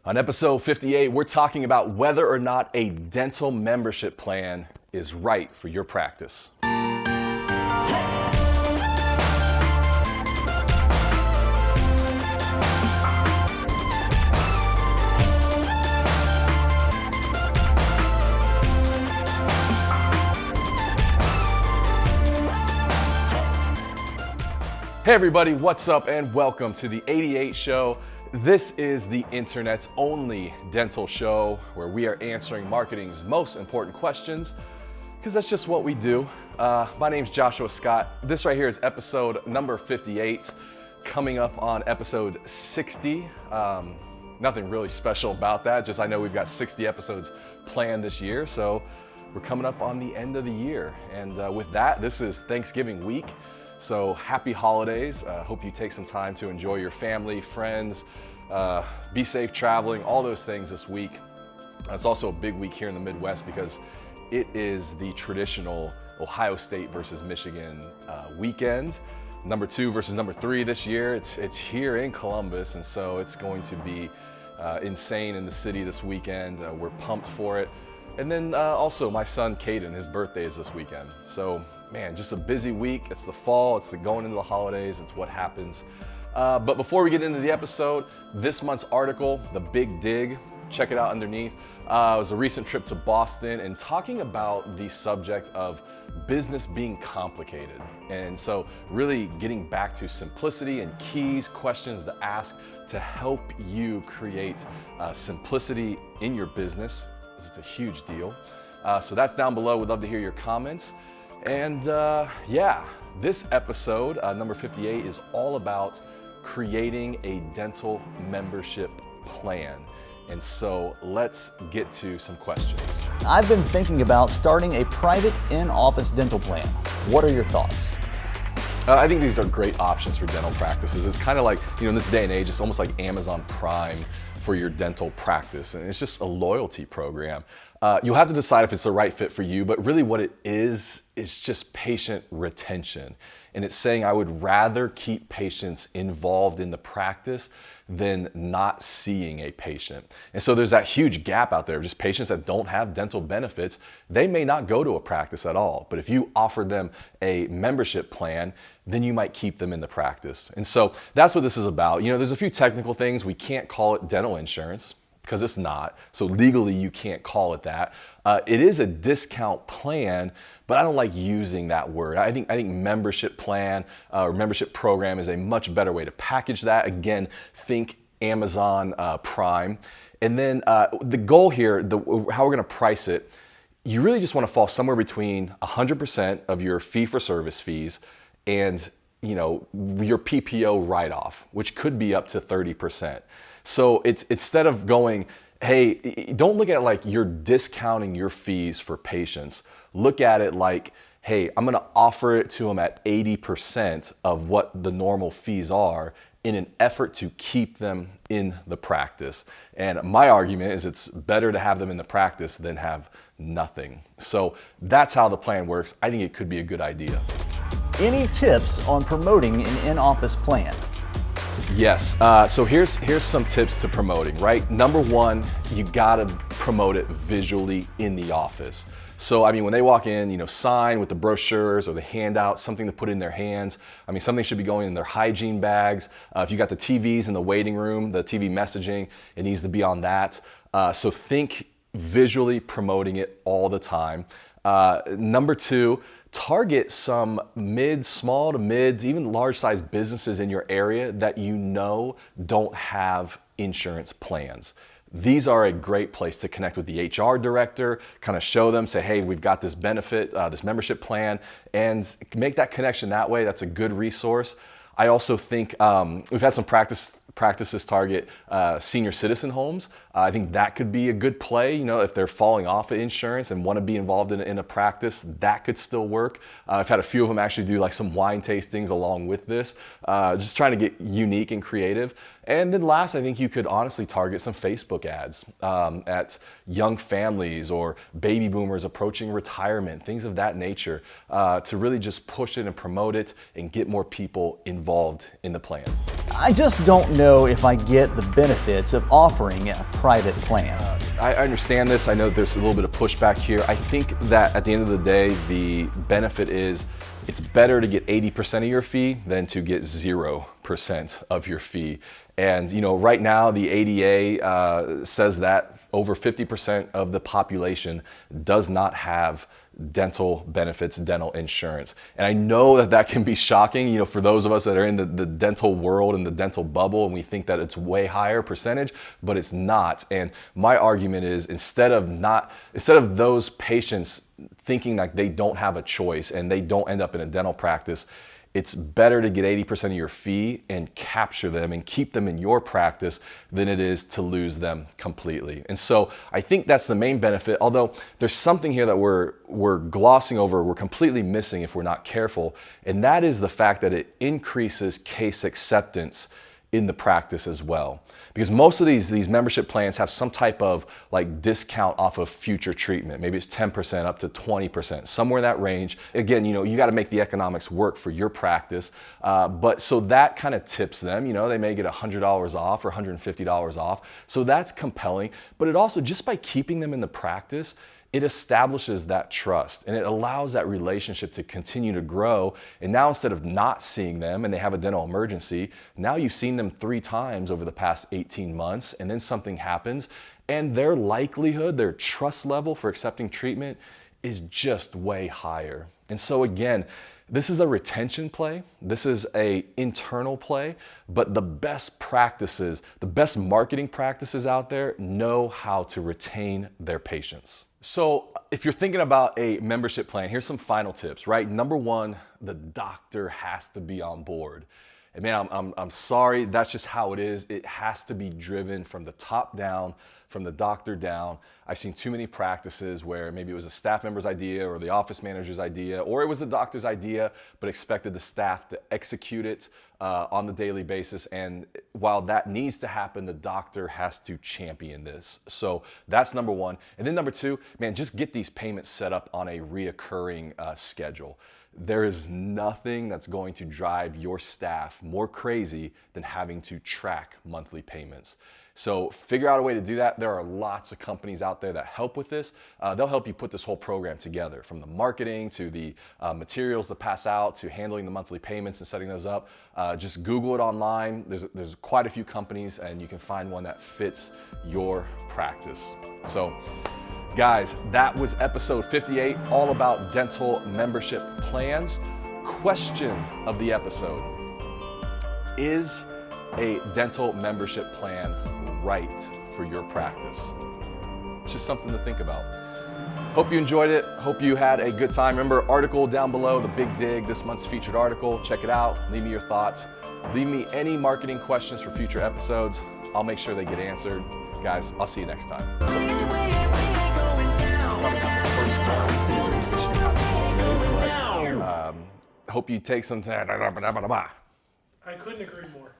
On episode 58, we're talking about whether or not a dental membership plan is right for your practice. Hey everybody, what's up and welcome to the 88 show. This is the internet's only dental show where we are answering marketing's most important questions because that's just what we do. My name's Joshua Scott. This right here is episode number 58. Coming up on episode 60. Nothing really special about that, just I know we've got 60 episodes planned this year, so we're coming up on the end of the year. And with that, this is Thanksgiving week. So happy holidays. Hope you take some time to enjoy your family, friends, be safe traveling, all those things this week. It's also a big week here in the Midwest because it is the traditional Ohio State versus Michigan weekend. Number 2 versus number 3 this year. It's here in Columbus, and so it's going to be insane in the city this weekend. We're pumped for it. And then also my son Caden, his birthday is this weekend. So man, just a busy week. It's the fall, it's going into the holidays, it's what happens. But before we get into the episode, this month's article, The Big Dig, check it out underneath. It was a recent trip to Boston and talking about the subject of business being complicated. And so really getting back to simplicity and keys, questions to ask to help you create simplicity in your business. It's a huge deal. So that's down below. We'd love to hear your comments. And yeah, this episode, number 58, is all about creating a dental membership plan. And so let's get to some questions. I've been thinking about starting a private in-office dental plan. What are your thoughts? I think these are great options for dental practices. It's kind of like, in this day and age, it's almost like Amazon Prime for your dental practice. And it's just a loyalty program. You'll have to decide if it's the right fit for you, but really what it is just patient retention. And it's saying I would rather keep patients involved in the practice than not seeing a patient. And so there's that huge gap out there, just patients that don't have dental benefits, they may not go to a practice at all. But if you offer them a membership plan, then you might keep them in the practice. And so that's what this is about. There's a few technical things. We can't call it dental insurance because it's not. So legally you can't call it that. It is a discount plan, but I don't like using that word. I think membership plan or membership program is a much better way to package that. Again, think Amazon Prime. And then the goal here, how we're gonna price it, you really just wanna fall somewhere between 100% of your fee for service fees and your PPO write-off, which could be up to 30%. So it's instead of going, hey, don't look at it like you're discounting your fees for patients. Look at it like, hey, I'm gonna offer it to them at 80% of what the normal fees are in an effort to keep them in the practice. And my argument is it's better to have them in the practice than have nothing. So that's how the plan works. I think it could be a good idea. Any tips on promoting an in-office plan? Yes, so here's some tips to promoting, right? Number 1, you gotta promote it visually in the office. So, when they walk in, sign with the brochures or the handouts, something to put in their hands. Something should be going in their hygiene bags. If you got the TVs in the waiting room, the TV messaging, it needs to be on that. So think visually promoting it all the time. Number 2, target some small to mid, even large size businesses in your area that don't have insurance plans. These are a great place to connect with the HR director, kind of show them, say, hey, we've got this benefit, this membership plan, and make that connection that way. That's a good resource. I also think we've had some practices target senior citizen homes. I think that could be a good play. If they're falling off of insurance and want to be involved in a practice, that could still work. I've had a few of them actually do like some wine tastings along with this, just trying to get unique and creative. And then last, I think you could honestly target some Facebook ads at young families or baby boomers approaching retirement, things of that nature, to really just push it and promote it and get more people involved in the plan. I just don't know if I get the benefits of offering a private plan. I understand this. I know there's a little bit of pushback here. I think that at the end of the day, the benefit is it's better to get 80% of your fee than to get 0% of your fee. And right now the ADA says that over 50% of the population does not have dental benefits, dental insurance. And I know that that can be shocking, for those of us that are in the dental world and the dental bubble, and we think that it's way higher percentage, but it's not. And my argument is instead of those patients thinking like they don't have a choice and they don't end up in a dental practice, it's better to get 80% of your fee and capture them and keep them in your practice than it is to lose them completely. And so I think that's the main benefit, although there's something here that we're glossing over, we're completely missing if we're not careful, and that is the fact that it increases case acceptance in the practice as well. Because most of these membership plans have some type of discount off of future treatment. Maybe it's 10% up to 20%, somewhere in that range. Again, you got to make the economics work for your practice. But so that kind of tips them, they may get $100 off or $150 off. So that's compelling. But it also, just by keeping them in the practice, it establishes that trust and it allows that relationship to continue to grow. And now instead of not seeing them and they have a dental emergency, now you've seen them 3 times over the past 18 months and then something happens and their likelihood, their trust level for accepting treatment is just way higher. And so again, this is a retention play. This is an internal play, but the best practices, the best marketing practices out there know how to retain their patients. So if you're thinking about a membership plan, here's some final tips, right? Number 1, the doctor has to be on board. And man, I'm sorry, that's just how it is. It has to be driven from the top down, from the doctor down. I've seen too many practices where maybe it was a staff member's idea or the office manager's idea, or it was the doctor's idea, but expected the staff to execute it on the daily basis. And while that needs to happen, the doctor has to champion this. So that's number 1. And then number 2, man, just get these payments set up on a reoccurring schedule. There is nothing that's going to drive your staff more crazy than having to track monthly payments. So figure out a way to do that. There are lots of companies out there that help with this. They'll help you put this whole program together, from the marketing to the materials to pass out to handling the monthly payments and setting those up. Just Google it online. There's quite a few companies and you can find one that fits your practice. So guys, that was episode 58, all about dental membership plans. Question of the episode: is a dental membership plan right for your practice? It's just something to think about. Hope you enjoyed it. Hope you had a good time. Remember, article down below, The Big Dig, this month's featured article. Check it out. Leave me your thoughts. Leave me any marketing questions for future episodes. I'll make sure they get answered. Guys, I'll see you next time. Hope you take some time. I couldn't agree more.